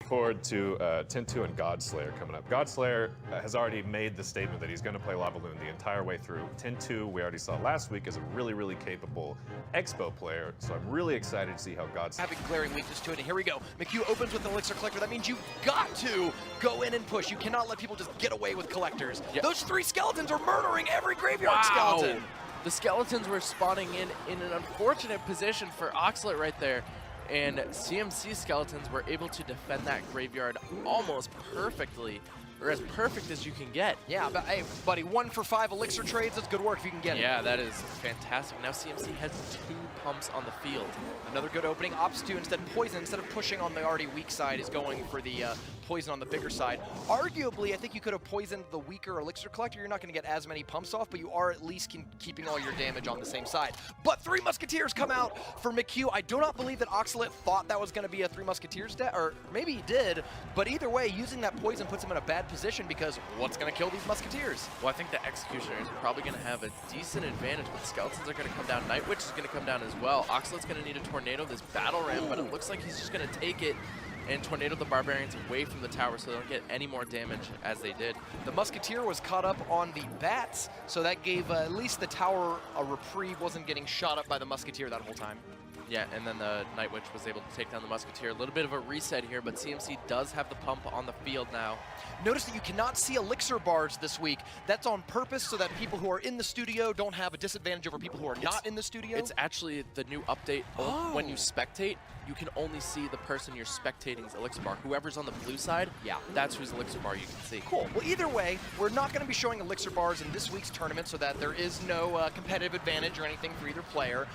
Forward to 10-2 and Godslayer coming up. Godslayer has already made the statement that he's going to play Lavaloon the entire way through. 10-2, we already saw last week, is a really, really capable Expo player, so I'm really excited to see how Godslayer... Having glaring weakness to it, and here we go. McHugh opens with an Elixir Collector. That means you've got to go in and push. You cannot let people just get away with Collectors. Yep. Those 3 skeletons are murdering every graveyard skeleton. The skeletons were spawning in an unfortunate position for Oxalate right there. And CMC skeletons were able to defend that graveyard almost perfectly, or as perfect as you can get. Yeah, but hey, buddy, 1 for 5 Elixir trades, that's good work if you can get it. Yeah, that is fantastic. Now CMC has 2 pumps on the field. Another good opening. Ops 2 instead Poison, instead of pushing on the already weak side, is going for the Poison on the bigger side. Arguably, I think you could have poisoned the weaker Elixir Collector. You're not going to get as many pumps off, but you are at least keeping all your damage on the same side. But 3 Musketeers come out for McHugh. I do not believe that Oxalate thought that was going to be a 3 Musketeers deck, or maybe he did, but either way, using that Poison puts him in a bad position because what's going to kill these Musketeers? Well, I think the Executioner is probably going to have a decent advantage, but the Skeletons are going to come down. Night Witch is going to come down as well. Oxalate's going to need a Tornado this Battle Ram, but it looks like he's just going to take it and Tornado the Barbarians away from the tower so they don't get any more damage as they did. The Musketeer was caught up on the bats, so that gave at least the tower a reprieve, wasn't getting shot up by the Musketeer that whole time. Yeah, and then the Night Witch was able to take down the Musketeer. A little bit of a reset here, but CMC does have the pump on the field now. Notice that you cannot see Elixir bars this week. That's on purpose so that people who are in the studio don't have a disadvantage over people who are not in the studio. It's actually the new update. When you spectate, you can only see the person you're spectating's Elixir bar. Whoever's on the blue side, yeah, that's whose Elixir bar you can see. Cool. Well, either way, we're not going to be showing Elixir bars in this week's tournament so that there is no competitive advantage or anything for either player.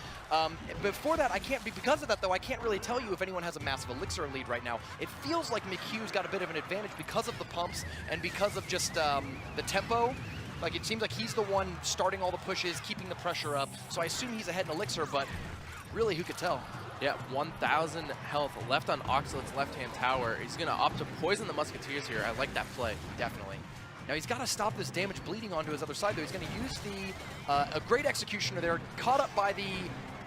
Before that, because of that though, I can't really tell you if anyone has a massive Elixir lead right now. It feels like McHugh's got a bit of an advantage because of the pumps and because of just the tempo. Like, it seems like he's the one starting all the pushes, keeping the pressure up. So I assume he's ahead in Elixir, but really, who could tell? Yeah, 1,000 health left on Oxalate's left-hand tower. He's going to opt to poison the Musketeers here. I like that play. Definitely. Now he's got to stop this damage bleeding onto his other side, though. He's going to use a great Executioner there, caught up by the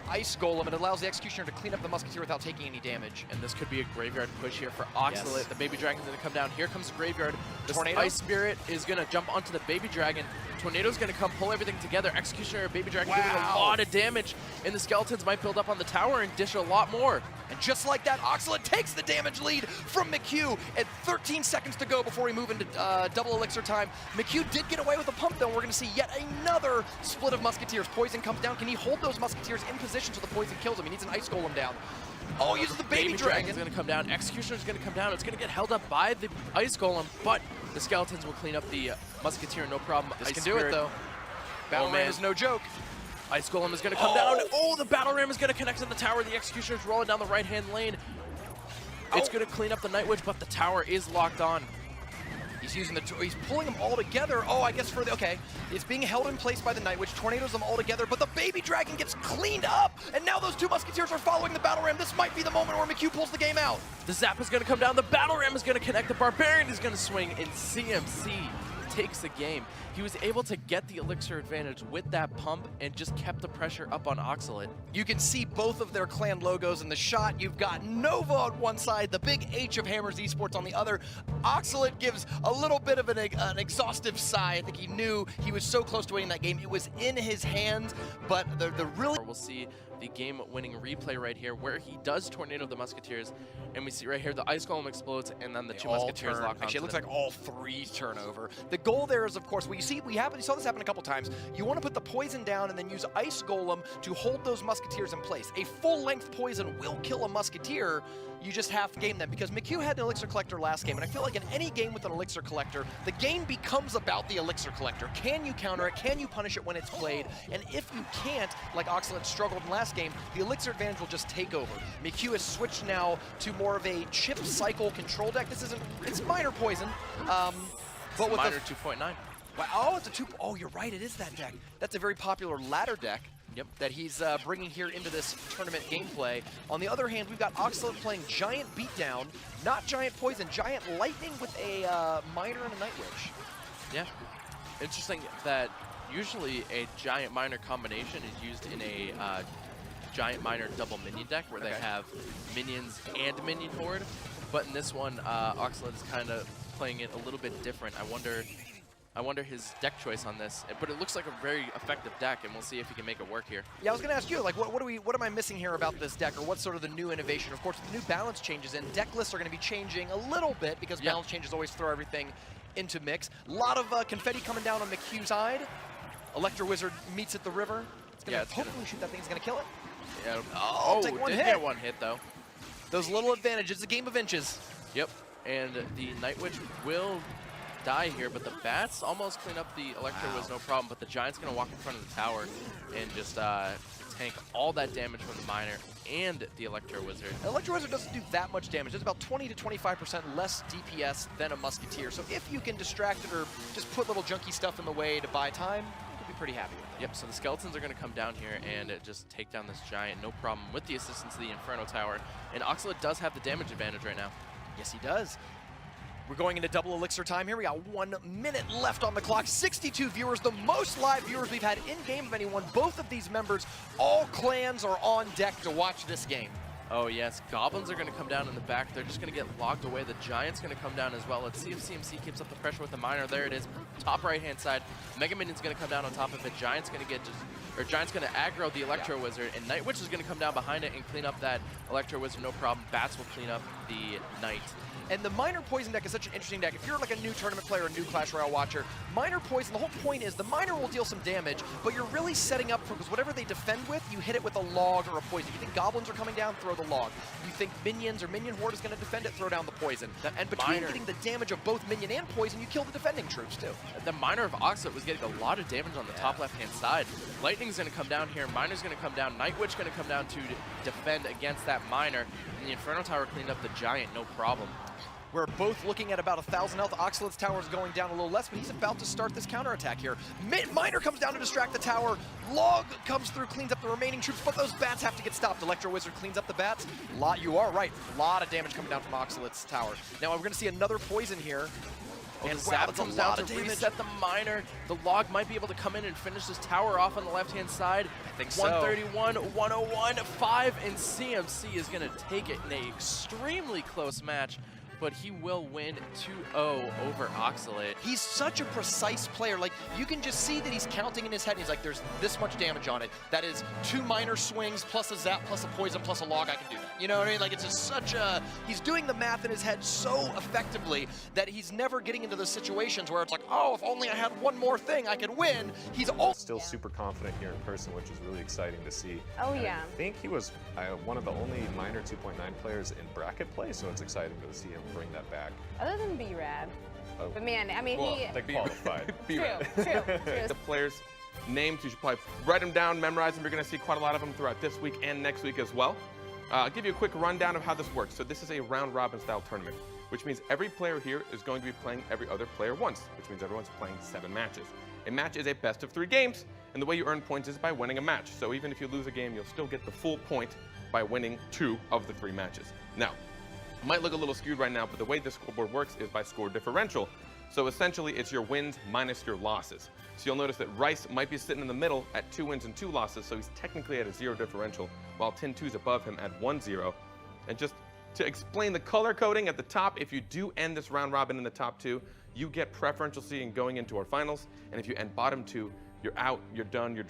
Ice Golem. It allows the Executioner to clean up the Musketeer without taking any damage. And this could be a graveyard push here for Oxalate. Yes. The Baby Dragon's going to come down. Here comes the graveyard. The Tornado. Ice Spirit is going to jump onto the Baby Dragon. Tornado's going to come pull everything together. Executioner, Baby Dragon doing a lot of damage. And the Skeletons might build up on the tower and dish a lot more. And just like that, Oxalate takes the damage lead from McHugh at 13 seconds to go before we move into double Elixir time. McHugh did get away with a pump, though. We're going to see yet another split of Musketeers. Poison comes down. Can he hold those Musketeers in position so the Poison kills him? He needs an Ice Golem down. Oh, he uses the Baby Dragon. Is going to come down. Executioner's going to come down. It's going to get held up by the Ice Golem, but the Skeletons will clean up the Musketeer, no problem. This can do it, though. Battle Ram is no joke. Ice Golem is going to come down. Oh, the Battle Ram is going to connect to the tower. The Executioner's rolling down the right-hand lane. It's going to clean up the Night Witch, but the tower is locked on. He's using he's pulling them all together. Oh, I guess okay. It's being held in place by the Night Witch, tornadoes them all together, but the Baby Dragon gets cleaned up, and now those 2 Musketeers are following the Battle Ram. This might be the moment where McHugh pulls the game out. The Zap is going to come down. The Battle Ram is going to connect. The Barbarian is going to swing, and CMC takes the game. He was able to get the Elixir advantage with that pump and just kept the pressure up on Oxalate. You can see both of their clan logos in the shot. You've got Nova on one side, the big H of Hammers Esports on the other. Oxalate gives a little bit of an exhaustive sigh. I think he knew he was so close to winning that game. It was in his hands, but the really... We'll see the game-winning replay right here where he does tornado the Musketeers, and we see right here the Ice Golem explodes, and then the 2 Musketeers lock on. Actually, it looks like all 3 turn over. The goal there is, of course, we saw this happen a couple times. You want to put the Poison down and then use Ice Golem to hold those Musketeers in place. A full-length Poison will kill a Musketeer. You just have to game them, because McHugh had an Elixir Collector last game, and I feel like in any game with an Elixir Collector, the game becomes about the Elixir Collector. Can you counter it? Can you punish it when it's played? And if you can't, like Oxalate struggled in last game, the Elixir advantage will just take over. McHugh has switched now to more of a chip cycle control deck. It's minor Poison, but with minor 2.9. Wow, oh, it's a 2. Oh, you're right, it is that deck. That's a very popular ladder deck. Yep, that he's bringing here into this tournament gameplay. On the other hand, we've got Oxalate playing Giant Beatdown, not Giant Poison, Giant Lightning with a Miner and a Night Witch. Yeah, interesting that usually a Giant Miner combination is used in a Giant Miner double minion deck where they have minions and minion horde. But in this one, Oxalate is kind of playing it a little bit different. I wonder his deck choice on this, but it looks like a very effective deck, and we'll see if he can make it work here. Yeah, I was going to ask you, like, what am I missing here about this deck, or what's sort of the new innovation? Of course, with the new balance changes in, deck lists are going to be changing a little bit because balance changes always throw everything into mix. A lot of confetti coming down on McHugh's side. Electro Wizard meets at the river. It's going to hopefully shoot that thing. It's going to kill it. Yeah. Oh, take one hit. Get one hit though. Those little advantages. It's a game of inches. Yep. And the Night Witch will die here, but the bats almost clean up the Electro Wiz, no problem. But the Giant's going to walk in front of the tower and just tank all that damage from the Miner and the Electro Wizard. The Electro Wizard doesn't do that much damage. It's about 20 to 25% less DPS than a Musketeer. So if you can distract it or just put little junky stuff in the way to buy time, you'll be pretty happy with it. Yep, so the Skeletons are going to come down here and just take down this Giant, no problem, with the assistance of the Inferno Tower. And Oxalate does have the damage advantage right now. Yes, he does. We're going into double elixir time here. We got 1 minute left on the clock. 62 viewers, the most live viewers we've had in-game of anyone. Both of these members, all clans are on deck to watch this game. Oh yes, Goblins are going to come down in the back. They're just going to get logged away. The Giant's going to come down as well. Let's see if CMC keeps up the pressure with the Miner. There it is, top right-hand side. Mega Minion's going to come down on top of it. Giant's going to Giant's going to aggro the Electro Wizard, and Night Witch is going to come down behind it and clean up that Electro Wizard, no problem. Bats will clean up the Knight. And the Miner Poison deck is such an interesting deck. If you're like a new tournament player, a new Clash Royale watcher, Miner Poison, the whole point is the Miner will deal some damage, but you're really setting up for, because whatever they defend with, you hit it with a log or a poison. If you think Goblins are coming down, throw the log. You think Minions or Minion Horde is going to defend it, throw down the poison. And between getting the damage of both Minion and poison, you kill the defending troops too. The Miner of Oxalate was getting a lot of damage on the top left-hand side. Lightning's going to come down here, Miner's going to come down, Night Witch going to come down to defend against that Miner, and the Inferno Tower cleaned up the Giant, no problem. We're both looking at about 1,000 health. Oxalate's tower is going down a little less, but he's about to start this counterattack here. Miner comes down to distract the tower. Log comes through, cleans up the remaining troops, but those bats have to get stopped. Electro Wizard cleans up the bats. You are right. A lot of damage coming down from Oxalate's tower. Now we're going to see another poison here. Oh, And the Zap comes down to damage. reset the Miner. The Log might be able to come in and finish this tower off on the left-hand side. I think so. 131, 101, 5, and CMC is going to take it in an extremely close match, but he will win 2-0 over Oxalate. He's such a precise player. Like, you can just see that he's counting in his head. And he's like, there's this much damage on it. That is 2 Miner swings, plus a zap, plus a poison, plus a log. I can do that. You know what I mean? Like, it's just such a... He's doing the math in his head so effectively that he's never getting into those situations where it's like, oh, if only I had one more thing, I could win. He's Still super confident here in person, which is really exciting to see. Oh, And yeah. I think he was one of the only Miner 2.9 players in bracket play, so it's exciting to see him bring that back. Other than B-Rad. Oh. But man, I mean, They qualified. True. The players' names, you should probably write them down, memorize them. You're going to see quite a lot of them throughout this week and next week as well. I'll give you a quick rundown of how this works. So this is a round-robin style tournament, which means every player here is going to be playing every other player once, which means everyone's playing 7 matches. A match is a best of 3 games, and the way you earn points is by winning a match. So even if you lose a game, you'll still get the full point by winning 2 of the 3 matches. Now, it might look a little skewed right now, but the way the scoreboard works is by score differential. So essentially, it's your wins minus your losses. So you'll notice that Rice might be sitting in the middle at 2 wins and 2 losses, so he's technically at a 0 differential, while Tin 2's above him at 1-0. And just to explain the color coding at the top, if you do end this round robin in the top 2, you get preferential seeding going into our finals. And if you end bottom 2, you're out, you're done, you're